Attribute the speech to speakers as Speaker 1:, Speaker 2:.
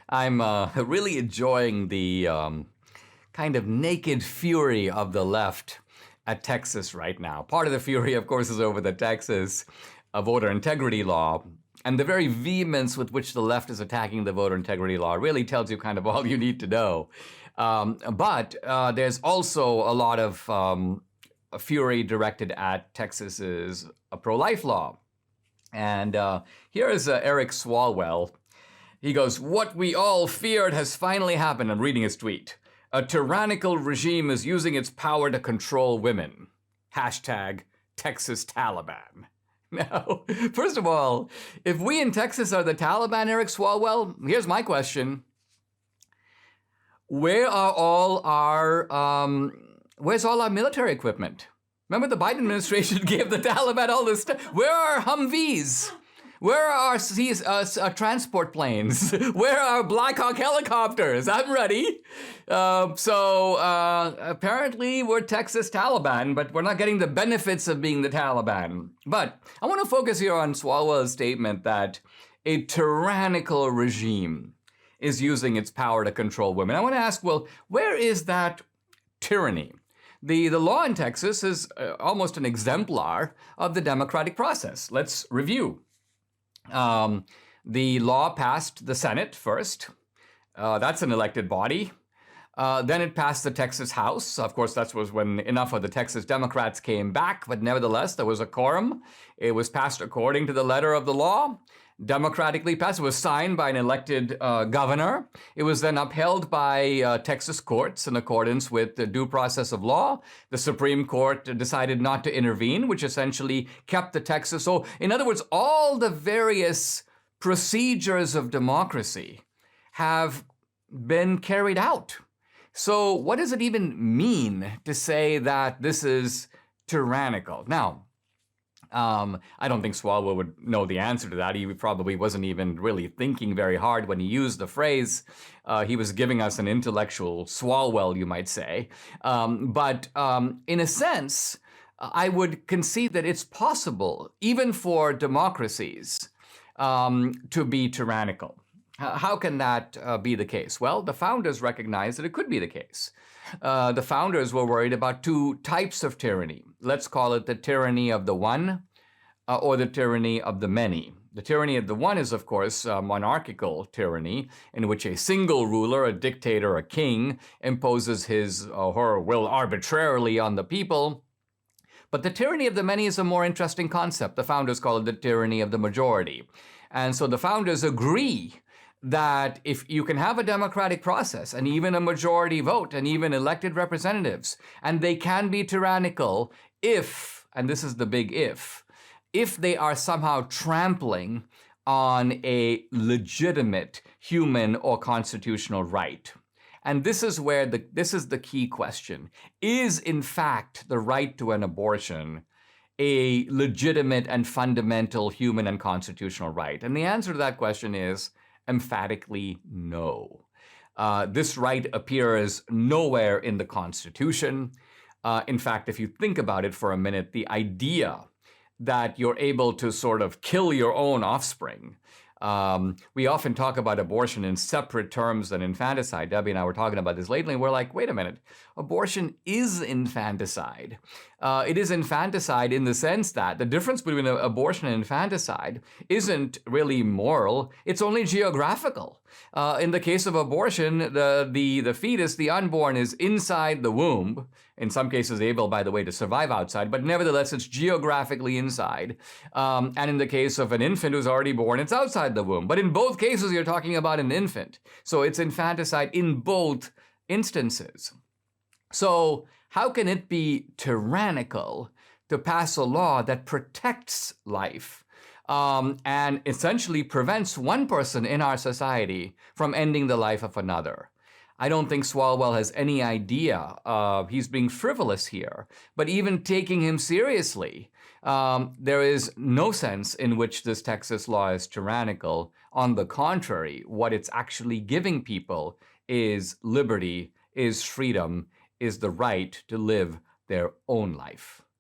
Speaker 1: I'm really enjoying the kind of naked fury of the left at Texas right now. Part of the fury, of course, is over the Texas voter integrity law. And the very vehemence with which the left is attacking the voter integrity law really tells you kind of all you need to know. But there's also a lot of fury directed at Texas's pro-life law. And here is Eric Swalwell. He goes, "What we all feared has finally happened." I'm reading his tweet. "A tyrannical regime is using its power to control women. Hashtag Texas Taliban." Now, first of all, if we in Texas are the Taliban, Eric Swalwell, here's my question. Where's all our military equipment? Remember the Biden administration gave the Taliban all this stuff. Where are our Humvees? Where are our transport planes? Where are our Black Hawk helicopters? I'm ready. Apparently we're Texas Taliban, but we're not getting the benefits of being the Taliban. But I want to focus here on Swalwell's statement that a tyrannical regime is using its power to control women. I want to ask, well, where is that tyranny? The law in Texas is almost an exemplar of the democratic process. Let's review. The law passed the Senate first. That's an elected body. Then it passed the Texas House. Of course, that was when enough of the Texas Democrats came back, but nevertheless, there was a quorum. It was passed according to the letter of the law. Democratically passed. It was signed by an elected governor. It was then upheld by Texas courts in accordance with the due process of law. The Supreme Court decided not to intervene, which essentially kept the Texas. So, in other words, all the various procedures of democracy have been carried out. So, what does it even mean to say that this is tyrannical? Now, I don't think Swalwell would know the answer to that. He probably wasn't even really thinking very hard when he used the phrase. He was giving us an intellectual Swalwell, you might say. But in a sense, I would concede that it's possible, even for democracies, to be tyrannical. How can that be the case? Well, the founders recognized that it could be the case. The founders were worried about two types of tyranny. Let's call it the tyranny of the one or the tyranny of the many. The tyranny of the one is, of course, monarchical tyranny, in which a single ruler, a dictator, a king, imposes his or her will arbitrarily on the people. But the tyranny of the many is a more interesting concept. The founders call it the tyranny of the majority. And so the founders agree that if you can have a democratic process and even a majority vote and even elected representatives, and they can be tyrannical if, and this is the big if they are somehow trampling on a legitimate human or constitutional right. And this is where this is the key question. Is, in fact, the right to an abortion a legitimate and fundamental human and constitutional right? And the answer to that question is emphatically no. This right appears nowhere in the Constitution. In fact, if you think about it for a minute, the idea that you're able to sort of kill your own offspring. We often talk about abortion in separate terms than infanticide. Debbie and I were talking about this lately, and we're like, wait a minute, abortion is infanticide. It is infanticide in the sense that the difference between abortion and infanticide isn't really moral, it's only geographical. In the case of abortion, the fetus, the unborn, is inside the womb. In some cases able, by the way, to survive outside, but nevertheless, it's geographically inside. And in the case of an infant who's already born, it's outside the womb. But in both cases, you're talking about an infant. So it's infanticide in both instances. So how can it be tyrannical to pass a law that protects life and essentially prevents one person in our society from ending the life of another? I don't think Swalwell has any idea. He's being frivolous here. But even taking him seriously, there is no sense in which this Texas law is tyrannical. On the contrary, what it's actually giving people is liberty, is freedom, is the right to live their own life.